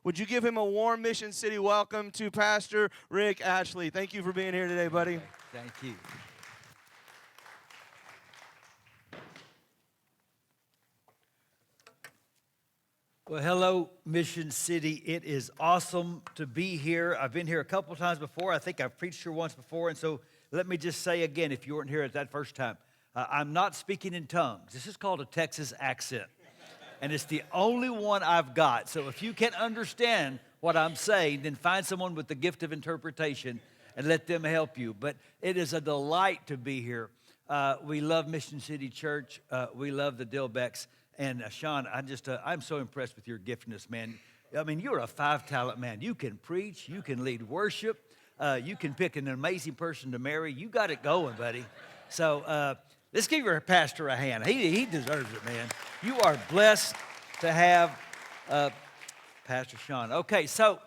Would you give him a warm Mission City welcome to Pastor Rick Atchley? Thank you for being here today, buddy. Thank you. Well, hello, Mission City. It is awesome to be here. I've been here a couple times before. I think I've preached here once before. And so let me just say again, if you weren't here at that first time, I'm not speaking in tongues. This is called a Texas accent. And it's the only one I've got. So if you can't understand what I'm saying, then find someone with the gift of interpretation and let them help you. But it is a delight to be here. We love Mission City Church. We love the Dilbecks. And Sean, I'm so impressed with your giftedness, man. I mean, you're a five-talent man. You can preach. You can lead worship. You can pick an amazing person to marry. You got it going, buddy. So let's give your pastor a hand. He deserves it, man. You are blessed to have Pastor Sean. Okay, so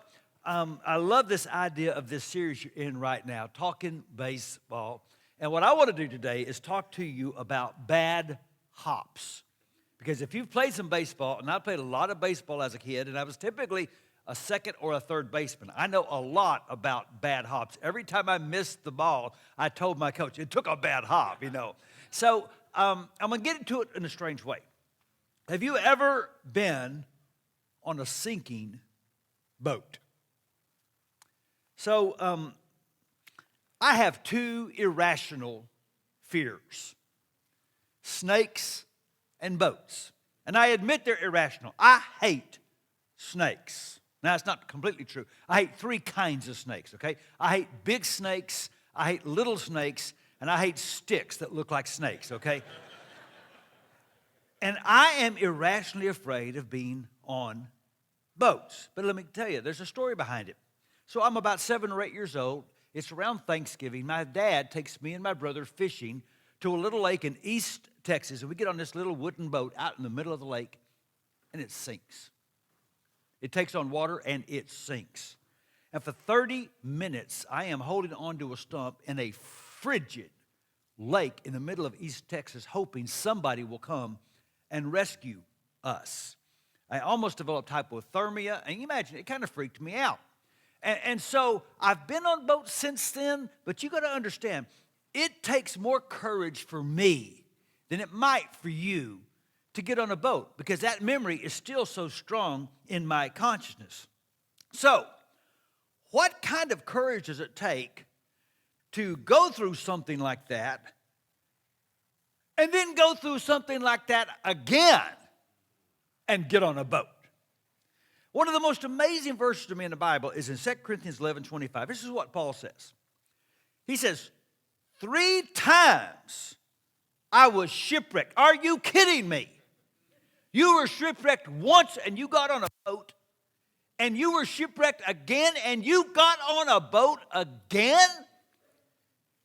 I love this idea of this series you're in right now, Talking Baseball. And what I want to do today is talk to you about bad hops. Because if you've played some baseball, and I played a lot of baseball as a kid, and I was typically a second or a third baseman, I know a lot about bad hops. Every time I missed the ball, I told my coach, it took a bad hop, you know. So I'm going to get into it in a strange way. Have you ever been on a sinking boat? So I have two irrational fears: snakes and boats. And I admit they're irrational. I hate snakes. Now, it's not completely true. I hate three kinds of snakes, okay? I hate big snakes, I hate little snakes, and I hate sticks that look like snakes, okay? And I am irrationally afraid of being on boats. But let me tell you, there's a story behind it. So I'm about 7 or 8 years old. It's around Thanksgiving. My dad takes me and my brother fishing to a little lake in East Texas, and we get on this little wooden boat out in the middle of the lake, and it sinks. It takes on water, and it sinks. And for 30 minutes, I am holding onto a stump in a frigid lake in the middle of East Texas, hoping somebody will come and rescue us. I almost developed hypothermia, and you imagine, it kind of freaked me out. And so I've been on boats since then, but you got to understand, it takes more courage for me than it might for you to get on a boat, because that memory is still so strong in my consciousness. So, what kind of courage does it take to go through something like that and then go through something like that again and get on a boat? One of the most amazing verses to me in the Bible is in 2 Corinthians 11:25. This is what Paul says. He says, 3 times I was shipwrecked. Are you kidding me? You were shipwrecked once and you got on a boat, and you were shipwrecked again and you got on a boat again?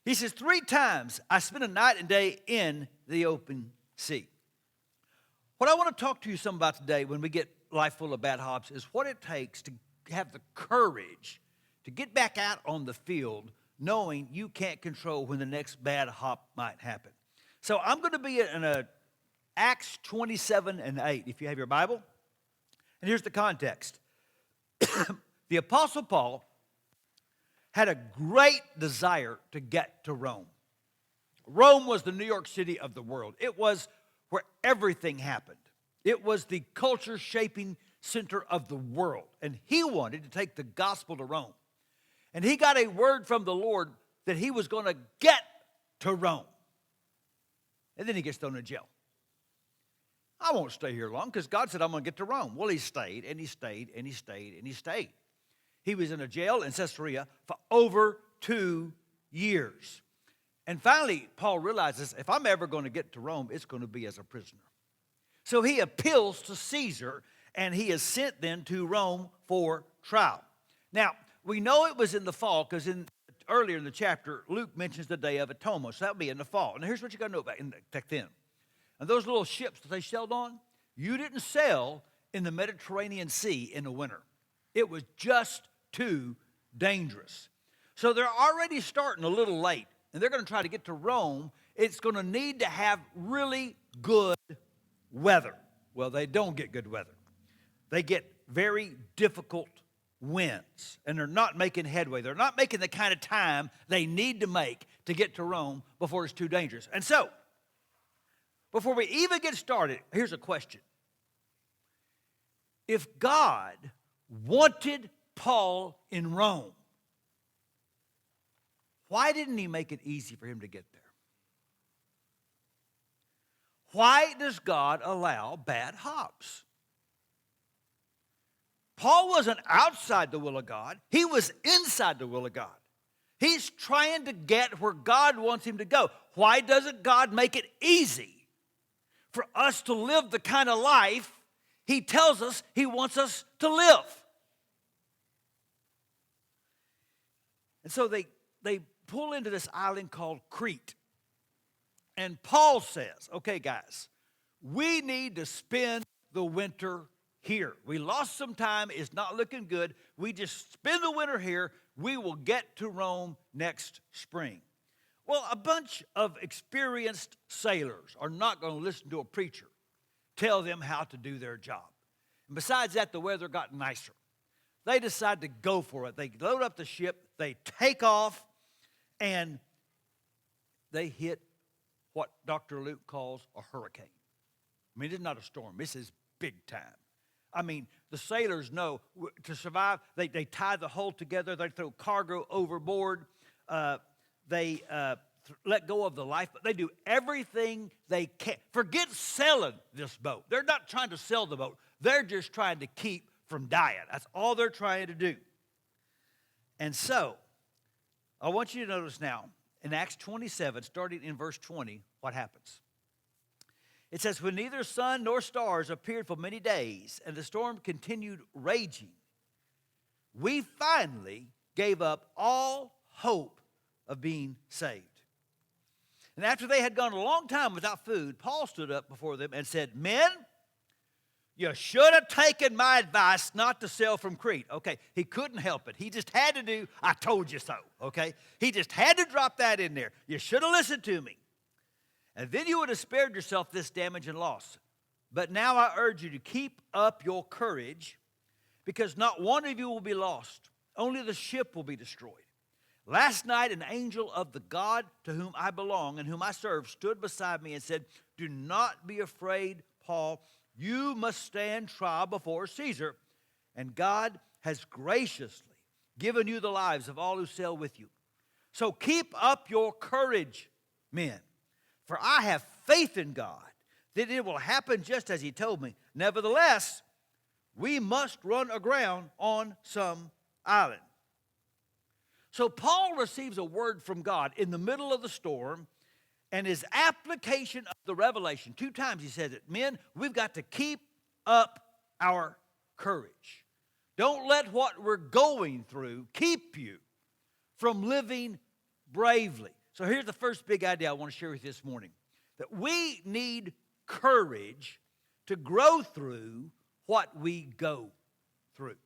He says, 3 times I spent a night and day in the open sea. What I want to talk to you some about today when we get life full of bad hops is what it takes to have the courage to get back out on the field knowing you can't control when the next bad hop might happen. So I'm going to be in Acts 27:8, if you have your Bible. And here's the context. The Apostle Paul had a great desire to get to Rome. Rome was the New York City of the world. It was where everything happened. It was the culture-shaping center of the world. And he wanted to take the gospel to Rome. And he got a word from the Lord that he was going to get to Rome. And then he gets thrown in jail. I won't stay here long because God said I'm going to get to Rome. Well, he stayed, and he stayed, and he stayed, and he stayed. He was in a jail in Caesarea for over 2 years. And finally, Paul realizes, if I'm ever going to get to Rome, it's going to be as a prisoner. So he appeals to Caesar, and he is sent then to Rome for trial. Now, we know it was in the fall because earlier in the chapter, Luke mentions the Day of Atonement. So that would be in the fall. And here's what you got to know about back then. And those little ships that they sailed on, you didn't sail in the Mediterranean Sea in the winter. It was just too dangerous. So they're already starting a little late, and they're going to try to get to Rome. It's going to need to have really good weather. Well, they don't get good weather. They get very difficult winds, and they're not making headway. They're not making the kind of time they need to make to get to Rome before it's too dangerous. And so, before we even get started, here's a question. If God wanted Paul in Rome, why didn't he make it easy for him to get there? Why does God allow bad hops? Paul wasn't outside the will of God. He was inside the will of God. He's trying to get where God wants him to go. Why doesn't God make it easy for us to live the kind of life he tells us he wants us to live? And so they pull into this island called Crete. And Paul says, okay, guys, we need to spend the winter here. We lost some time. It's not looking good. We just spend the winter here. We will get to Rome next spring. Well, a bunch of experienced sailors are not going to listen to a preacher tell them how to do their job. And besides that, the weather got nicer. They decide to go for it. They load up the ship, they take off, and they hit what Dr. Luke calls a hurricane. I mean, it's not a storm. This is big time. I mean, the sailors know to survive, they tie the hull together. They throw cargo overboard. They let go of the life. They do everything they can. Forget selling this boat. They're not trying to sell the boat. They're just trying to keep from dying. That's all they're trying to do. And so, I want you to notice now, in Acts 27, starting in verse 20, what happens. It says, when neither sun nor stars appeared for many days, and the storm continued raging, we finally gave up all hope of being saved. And after they had gone a long time without food, Paul stood up before them and said, men, you should have taken my advice not to sail from Crete. Okay, he couldn't help it. He just had to do, I told you so, okay? He just had to drop that in there. You should have listened to me. And then you would have spared yourself this damage and loss. But now I urge you to keep up your courage, because not one of you will be lost. Only the ship will be destroyed. Last night, an angel of the God to whom I belong and whom I serve stood beside me and said, do not be afraid, Paul. You must stand trial before Caesar. And God has graciously given you the lives of all who sail with you. So keep up your courage, men. For I have faith in God that it will happen just as he told me. Nevertheless, we must run aground on some island. So Paul receives a word from God in the middle of the storm, and his application of the revelation, 2 times he says it, men, we've got to keep up our courage. Don't let what we're going through keep you from living bravely. So here's the first big idea I want to share with you this morning. That we need courage to grow through what we go through.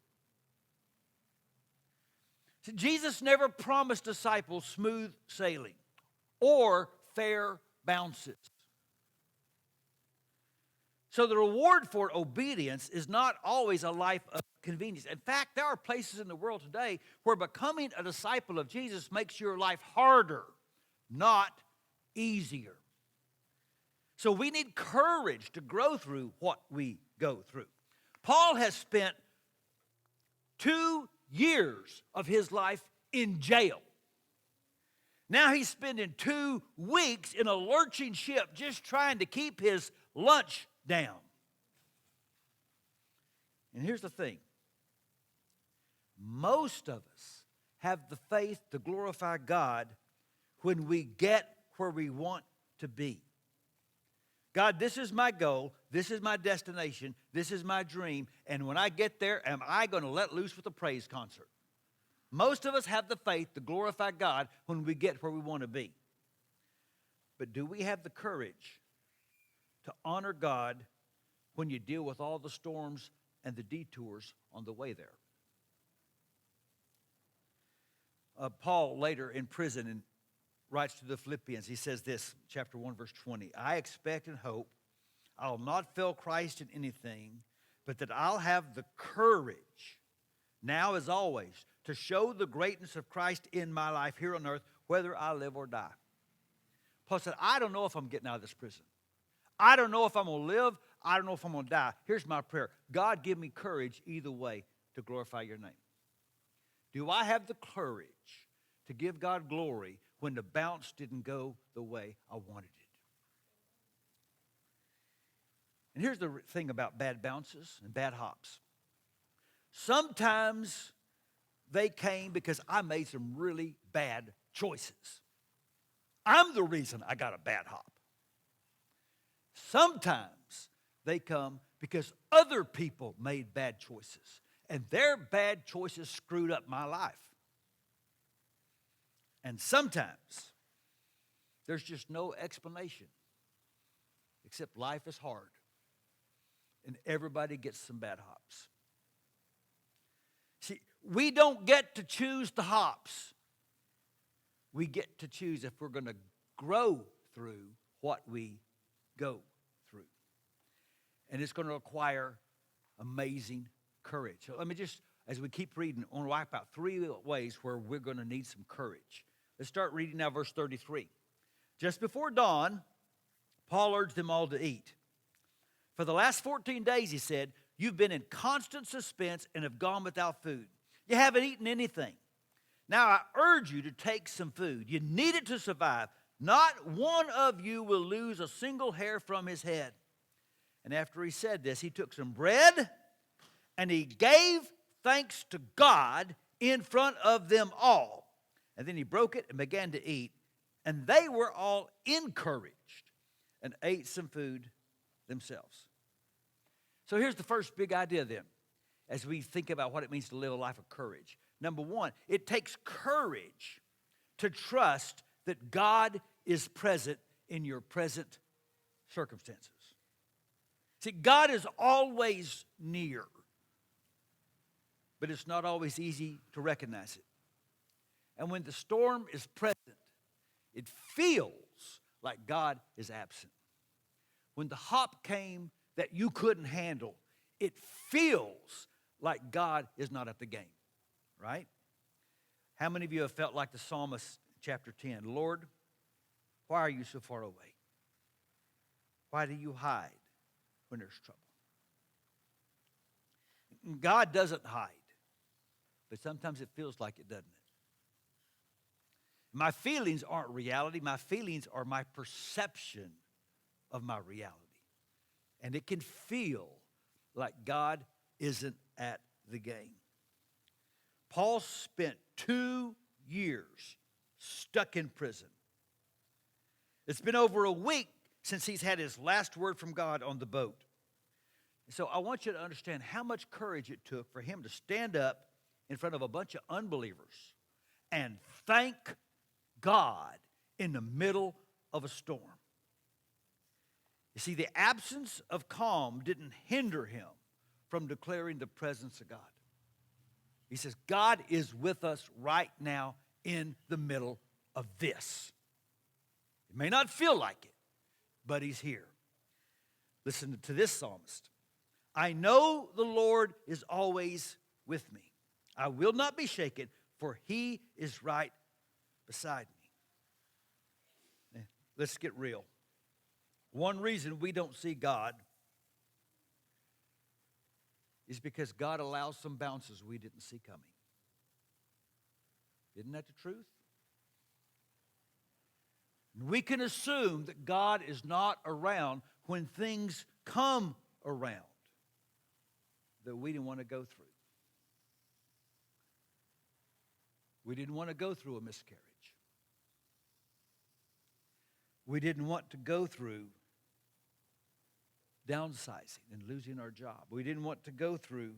See, Jesus never promised disciples smooth sailing or fair bounces. So the reward for obedience is not always a life of convenience. In fact, there are places in the world today where becoming a disciple of Jesus makes your life harder, not easier. So we need courage to grow through what we go through. Paul has spent 2 years of his life in jail. Now he's spending 2 weeks in a lurching ship just trying to keep his lunch down. And here's the thing. Most of us have the faith to glorify God when we get where we want to be. God, this is my goal. This is my destination. This is my dream. And when I get there, am I going to let loose with a praise concert? Most of us have the faith to glorify God when we get where we want to be. But do we have the courage to honor God when you deal with all the storms and the detours on the way there? Paul later in prison writes to the Philippians, he says this, chapter 1, verse 20, I expect and hope I will not fail Christ in anything, but that I'll have the courage, now as always, to show the greatness of Christ in my life here on earth, whether I live or die. Paul said, I don't know if I'm getting out of this prison. I don't know if I'm going to live. I don't know if I'm going to die. Here's my prayer. God, give me courage either way to glorify your name. Do I have the courage to give God glory when the bounce didn't go the way I wanted it? And here's the thing about bad bounces and bad hops. Sometimes they came because I made some really bad choices. I'm the reason I got a bad hop. Sometimes they come because other people made bad choices, and their bad choices screwed up my life. And sometimes there's just no explanation except life is hard, and everybody gets some bad hops. See, we don't get to choose the hops. We get to choose if we're going to grow through what we go through. And it's going to require amazing courage. So let me just, as we keep reading, I want to wipe out 3 ways where we're going to need some courage. Let's start reading now verse 33. Just before dawn, Paul urged them all to eat. For the last 14 days, he said, you've been in constant suspense and have gone without food. You haven't eaten anything. Now I urge you to take some food. You need it to survive. Not one of you will lose a single hair from his head. And after he said this, he took some bread and he gave thanks to God in front of them all. And then he broke it and began to eat. And they were all encouraged and ate some food themselves. So here's the first big idea then, as we think about what it means to live a life of courage. Number one, it takes courage to trust that God is present in your present circumstances. See, God is always near, but it's not always easy to recognize it. And when the storm is present, it feels like God is absent. When the hop came that you couldn't handle, it feels like God is not at the game, right? How many of you have felt like the psalmist, chapter 10? Lord, why are you so far away? Why do you hide when there's trouble? God doesn't hide, but sometimes it feels like it, doesn't it? My feelings aren't reality. My feelings are my perception of my reality. And it can feel like God isn't at the game. Paul spent 2 years stuck in prison. It's been over a week since he's had his last word from God on the boat. So I want you to understand how much courage it took for him to stand up in front of a bunch of unbelievers and thank God in the middle of a storm. You see, the absence of calm didn't hinder him from declaring the presence of God. He says, God is with us right now in the middle of this. It may not feel like it, but he's here. Listen to this psalmist. I know the Lord is always with me. I will not be shaken, for he is right beside me. Let's get real. One reason we don't see God is because God allows some bounces we didn't see coming. Isn't that the truth? We can assume that God is not around when things come around that we didn't want to go through. We didn't want to go through a miscarriage. We didn't want to go through downsizing and losing our job. We didn't want to go through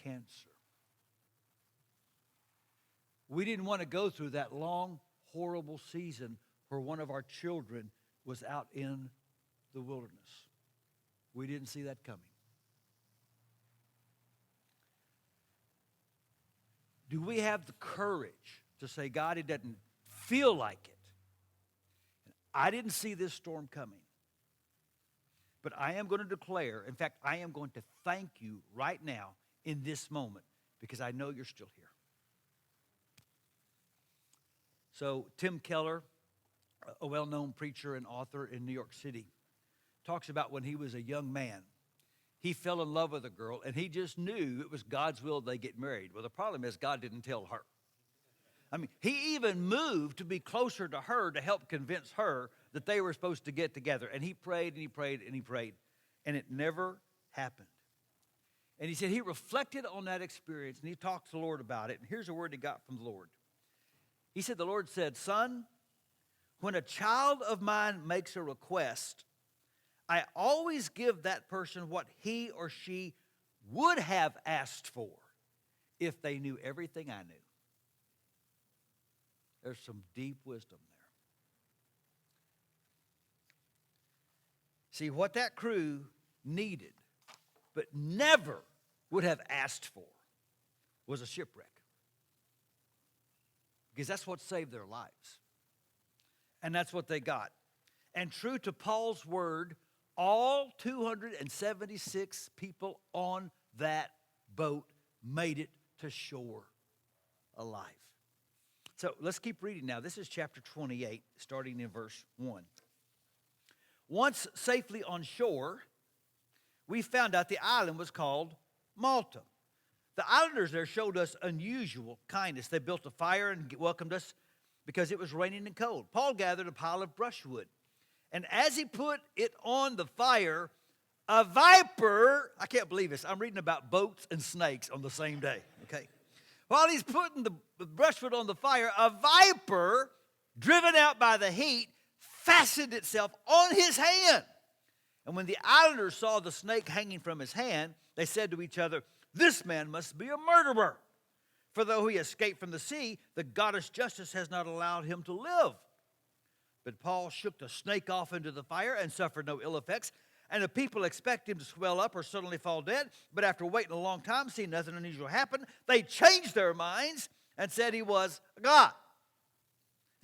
cancer. We didn't want to go through that long, horrible season where one of our children was out in the wilderness. We didn't see that coming. Do we have the courage to say, God, it doesn't feel like it? I didn't see this storm coming, But I am going to declare, in fact, I am going to thank you right now in this moment because I know you're still here. So Tim Keller, a well-known preacher and author in New York City, talks about when he was a young man. He fell in love with a girl, and he just knew it was God's will they get married. Well, the problem is God didn't tell her. I mean, he even moved to be closer to her to help convince her that they were supposed to get together. And he prayed and he prayed and he prayed, and it never happened. And he said he reflected on that experience, and he talked to the Lord about it. And here's a word he got from the Lord. He said, the Lord said, son, when a child of mine makes a request, I always give that person what he or she would have asked for if they knew everything I knew. There's some deep wisdom there. See, what that crew needed, but never would have asked for, was a shipwreck. Because that's what saved their lives. And that's what they got. And true to Paul's word, all 276 people on that boat made it to shore alive. So let's keep reading now. This is chapter 28, starting in verse 1. Once safely on shore, we found out the island was called Malta. The islanders there showed us unusual kindness. They built a fire and welcomed us because it was raining and cold. Paul gathered a pile of brushwood, and as he put it on the fire, a viper, I can't believe this, I'm reading about boats and snakes on the same day, okay? While he's putting the brushwood on the fire, a viper, driven out by the heat, fastened itself on his hand. And when the islanders saw the snake hanging from his hand, they said to each other, this man must be a murderer. For though he escaped from the sea, the goddess Justice has not allowed him to live. But Paul shook the snake off into the fire and suffered no ill effects. And the people expect him to swell up or suddenly fall dead. But after waiting a long time, seeing nothing unusual happen, they changed their minds and said he was a god.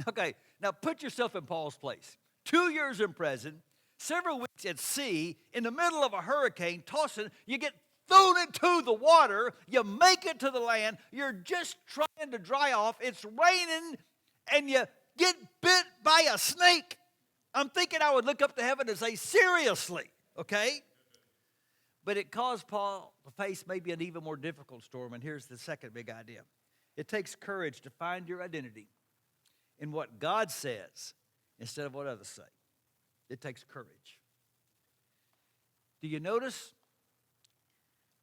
Okay, now put yourself in Paul's place. 2 years in prison, several weeks at sea, in the middle of a hurricane, tossing, you get thrown into the water, you make it to the land, you're just trying to dry off, it's raining, and you get bit by a snake. I'm thinking I would look up to heaven and say, seriously, okay? But it caused Paul to face maybe an even more difficult storm, and here's the second big idea. It takes courage to find your identity in what God says instead of what others say. It takes courage. Do you notice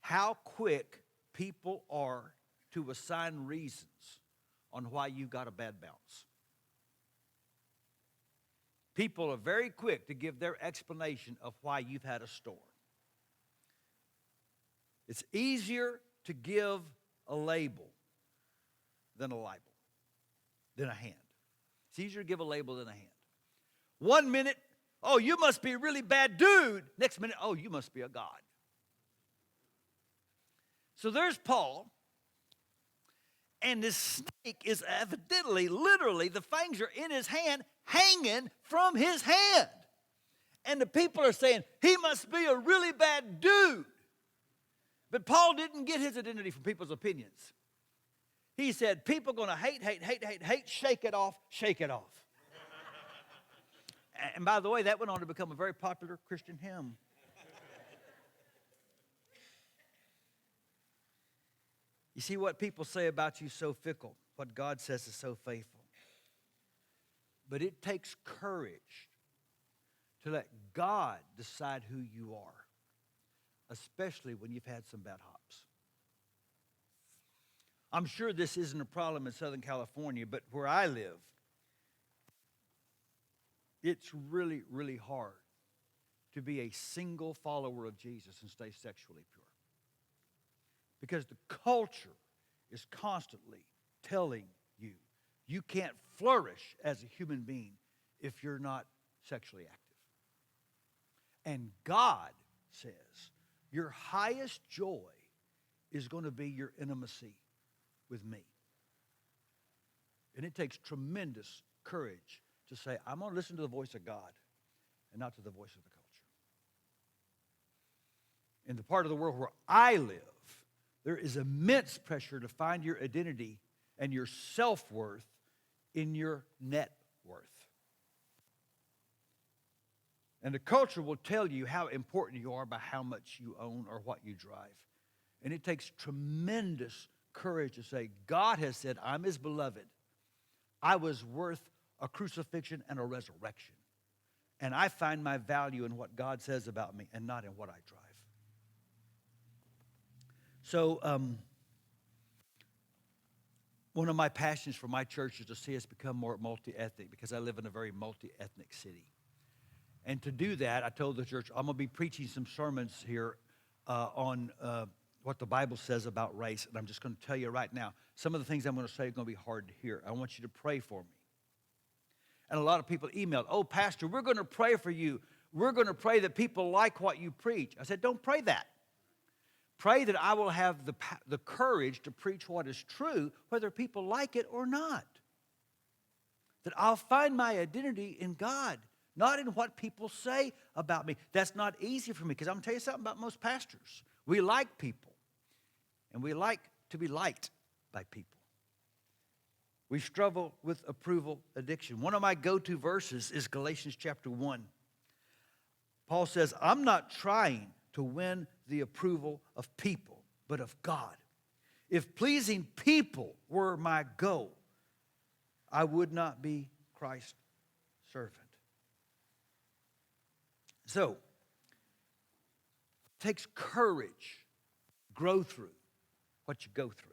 how quick people are to assign reasons on why you got a bad bounce? People are very quick to give their explanation of why you've had a storm. It's easier to give a label than a libel, than a hand. It's easier to give a label than a hand. 1 minute, oh, you must be a really bad dude. Next minute, oh, you must be a god. So there's Paul, and this snake is evidently, literally, the fangs are in his hand, hanging from his hand. And the people are saying, he must be a really bad dude. But Paul didn't get his identity from people's opinions. He said, people are going to hate, shake it off, shake it off. And by the way, that went on to become a very popular Christian hymn. You see, what people say about you is so fickle. What God says is so faithful. But it takes courage to let God decide who you are, especially when you've had some bad hops. I'm sure this isn't a problem in Southern California, but where I live, it's really, really hard to be a single follower of Jesus and stay sexually pure. Because the culture is constantly telling you you can't flourish as a human being if you're not sexually active. And God says your highest joy is going to be your intimacy with me. And it takes tremendous courage to say, I'm going to listen to the voice of God and not to the voice of the culture. in the part of the world where I live, there is immense pressure to find your identity and your self-worth in your net worth. And the culture will tell you how important you are by how much you own or what you drive. And it takes tremendous courage to say, God has said, I'm his beloved. I was worth a crucifixion and a resurrection. And I find my value in what God says about me and not in what I drive. So, one of my passions for my church is to see us become more multi-ethnic, because I live in a very multi-ethnic city. And to do that, I told the church, I'm going to be preaching some sermons here on what the Bible says about race. And I'm just going to tell you right now, some of the things I'm going to say are going to be hard to hear. I want you to pray for me. And a lot of people emailed, oh, Pastor, we're going to pray for you. We're going to pray that people like what you preach. I said, don't pray that. Pray that I will have the courage to preach what is true, whether people like it or not. That I'll find my identity in God, not in what people say about me. That's not easy for me, because I'm going to tell you something about most pastors. We like people, and we like to be liked by people. We struggle with approval addiction. One of my go-to verses is Galatians chapter 1. Paul says, I'm not trying to win the approval of people, but of God. If pleasing people were my goal, I would not be Christ's servant. So, it takes courage to grow through what you go through.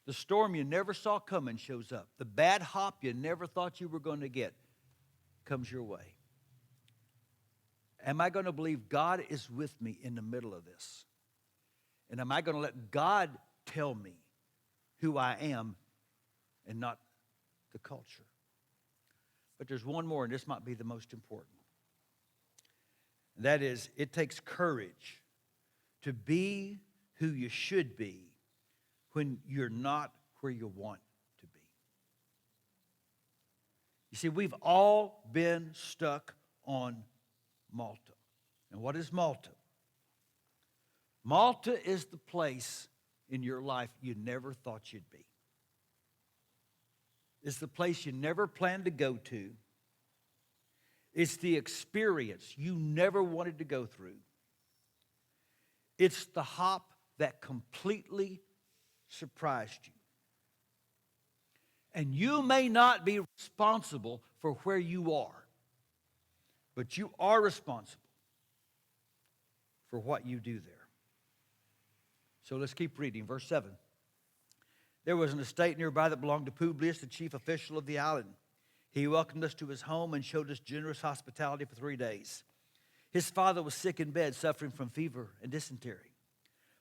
The storm you never saw coming shows up. The bad hop you never thought you were going to get comes your way. Am I going to believe God is with me in the middle of this? And am I going to let God tell me who I am and not the culture? But there's one more, and this might be the most important. And that is, it takes courage to be who you should be when you're not where you want to be. You see, we've all been stuck on Malta. And what is Malta? Malta is the place in your life you never thought you'd be. It's the place you never planned to go to. It's the experience you never wanted to go through. It's the hop that completely surprised you. And you may not be responsible for where you are, but you are responsible for what you do there. So let's keep reading. Verse 7. There was an estate nearby that belonged to Publius, the chief official of the island. He welcomed us to his home and showed us generous hospitality for 3 days. His father was sick in bed, suffering from fever and dysentery.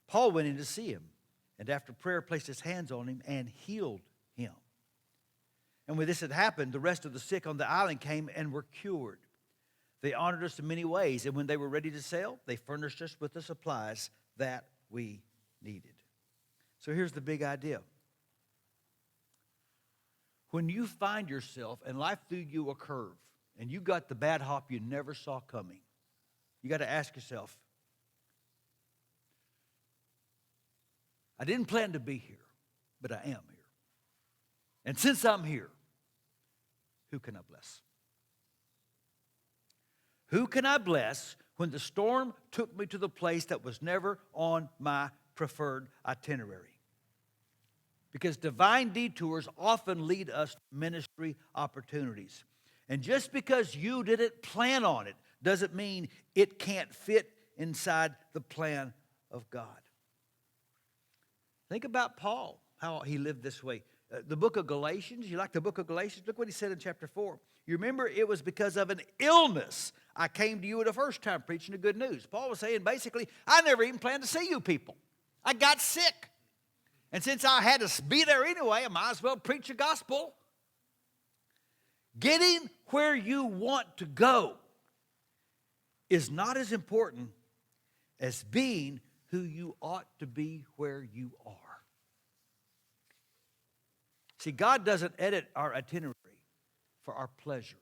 Paul went in to see him, and after prayer placed his hands on him and healed him. And when this had happened, the rest of the sick on the island came and were cured. They honored us in many ways, and when they were ready to sail, they furnished us with the supplies that we needed. So here's the big idea. When you find yourself and life threw you a curve, and you got the bad hop you never saw coming, you got to ask yourself, I didn't plan to be here, but I am here. And since I'm here, who can I bless? Who can I bless when the storm took me to the place that was never on my preferred itinerary? Because divine detours often lead us to ministry opportunities. And just because you didn't plan on it doesn't mean it can't fit inside the plan of God. Think about Paul, how he lived this way. The book of Galatians, you like the book of Galatians? Look what he said in chapter 4. You remember, it was because of an illness I came to you the first time preaching the good news. Paul was saying basically, I never even planned to see you people. I got sick. And since I had to be there anyway, I might as well preach the gospel. Getting where you want to go is not as important as being who you ought to be where you are. See, God doesn't edit our itinerary for our pleasure,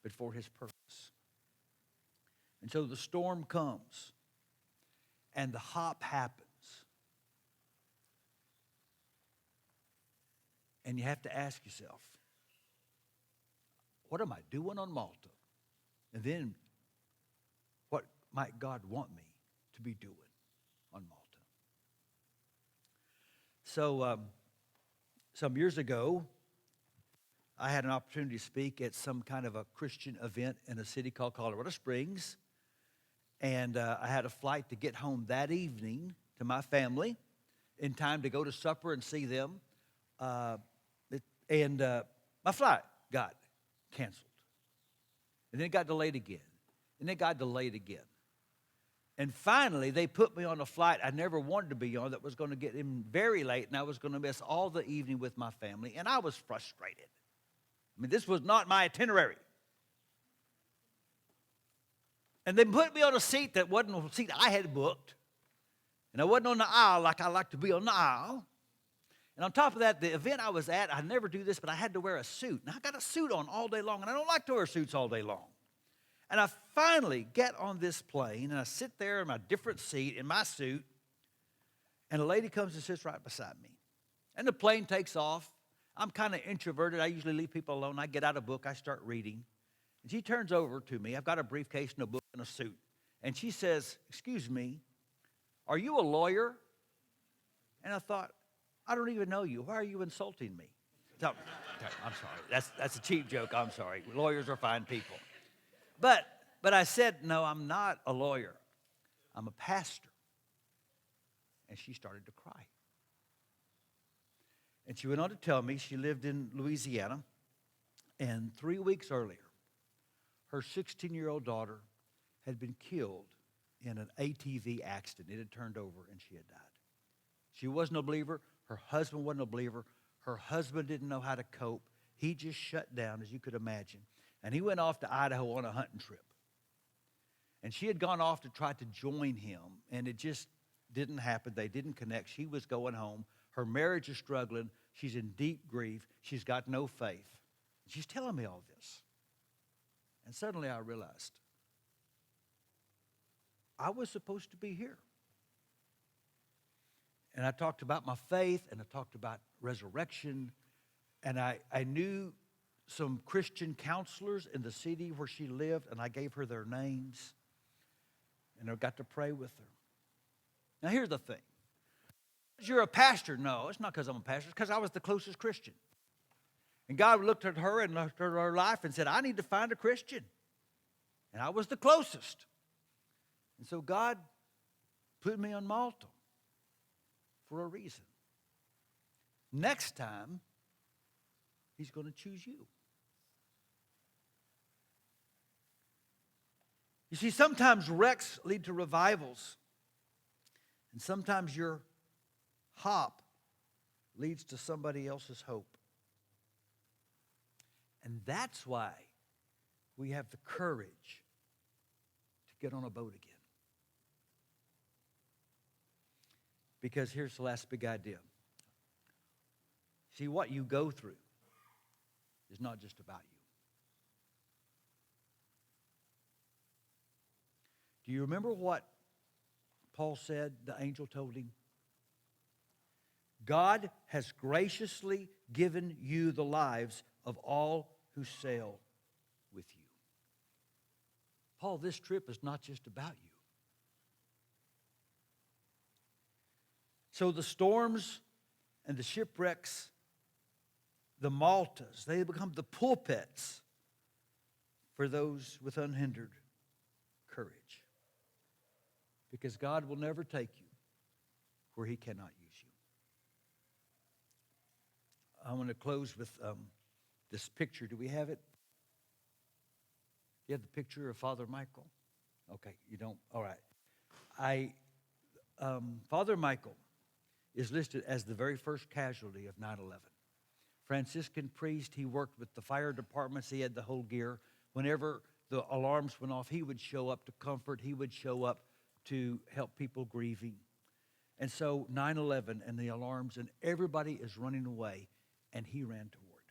but for his purpose. And so the storm comes, and the hop happens. And you have to ask yourself, what am I doing on Malta? And then, what might God want me to be doing on Malta? So, some years ago, I had an opportunity to speak at some kind of a Christian event in a city called Colorado Springs. And I had a flight to get home that evening to my family in time to go to supper and see them. My flight got canceled. And then it got delayed again. And it got delayed again. And finally, they put me on a flight I never wanted to be on that was going to get in very late, and I was going to miss all the evening with my family. And I was frustrated. I mean, this was not my itinerary. And they put me on a seat that wasn't a seat I had booked. And I wasn't on the aisle like I like to be on the aisle. And on top of that, the event I was at, I never do this, but I had to wear a suit. And I got a suit on all day long, and I don't like to wear suits all day long. And I finally get on this plane, and I sit there in my different seat in my suit, and a lady comes and sits right beside me. And the plane takes off. I'm kind of introverted. I usually leave people alone. I get out a book. I start reading. And she turns over to me. I've got a briefcase and a book and a suit. And she says, "Excuse me, are you a lawyer?" And I thought, I don't even know you. Why are you insulting me? So, okay, I'm sorry. That's a cheap joke. I'm sorry. Lawyers are fine people. But I said, no, I'm not a lawyer. I'm a pastor. And she started to cry. And she went on to tell me she lived in Louisiana. And 3 weeks earlier, her 16-year-old daughter had been killed in an ATV accident. It had turned over and she had died. She wasn't a believer. Her husband wasn't a believer. Her husband didn't know how to cope. He just shut down, as you could imagine. And he went off to Idaho on a hunting trip. And she had gone off to try to join him, and it just didn't happen. They didn't connect. She was going home. Her marriage is struggling. She's in deep grief. She's got no faith. She's telling me all this. And suddenly I realized I was supposed to be here. And I talked about my faith, and I talked about resurrection, and I knew some Christian counselors in the city where she lived, and I gave her their names, and I got to pray with her. Now, here's the thing. You're a pastor. No, it's not because I'm a pastor. It's because I was the closest Christian. And God looked at her and looked at her life and said, I need to find a Christian. And I was the closest. And so God put me on Malta for a reason. Next time, He's going to choose you. You see, sometimes wrecks lead to revivals. And sometimes your hop leads to somebody else's hope. And that's why we have the courage to get on a boat again. Because here's the last big idea. See, what you go through is not just about you. Do you remember what Paul said the angel told him? God has graciously given you the lives of all who sail with you. Paul, this trip is not just about you. So the storms and the shipwrecks, the Maltas, they become the pulpits for those with unhindered courage. Because God will never take you where He cannot use you. I want to close with this picture. Do we have it? You have the picture of Father Michael? Okay, you don't? All right. Father Michael is listed as the very first casualty of 9/11. Franciscan priest, he worked with the fire departments. He had the whole gear. Whenever the alarms went off, he would show up to comfort. He would show up to help people grieving. And so 9/11 and the alarms, and everybody is running away, and he ran toward.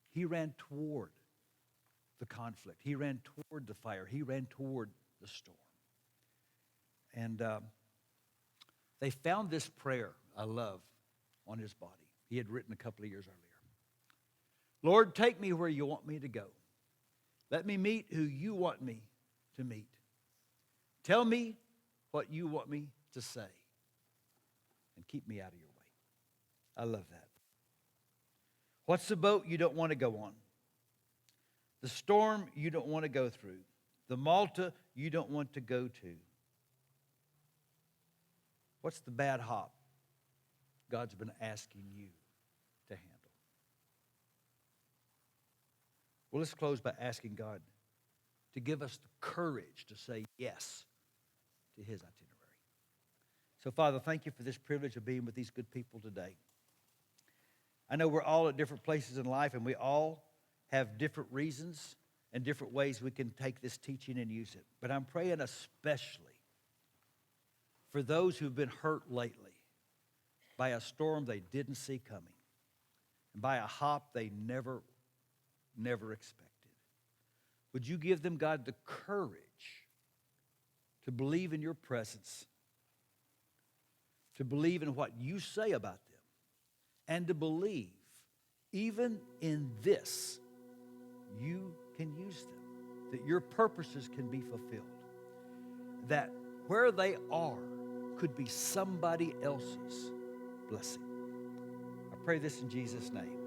He ran toward the conflict. He ran toward the fire. He ran toward the storm. And they found this prayer I love on his body. He had written a couple of years earlier. Lord, take me where you want me to go. Let me meet who you want me to meet. Tell me what you want me to say. And keep me out of your way. I love that. What's the boat you don't want to go on? The storm you don't want to go through? The Malta you don't want to go to? What's the bad hop God's been asking you to handle? Well, let's close by asking God to give us the courage to say yes to his itinerary. So, Father, thank you for this privilege of being with these good people today. I know we're all at different places in life, and we all have different reasons and different ways we can take this teaching and use it. But I'm praying especially for those who've been hurt lately by a storm they didn't see coming and by a hop they never expected. Would you give them, God, the courage to believe in your presence, to believe in what you say about them, and to believe even in this you can use them, that your purposes can be fulfilled, that where they are could be somebody else's blessing. I pray this in Jesus' name.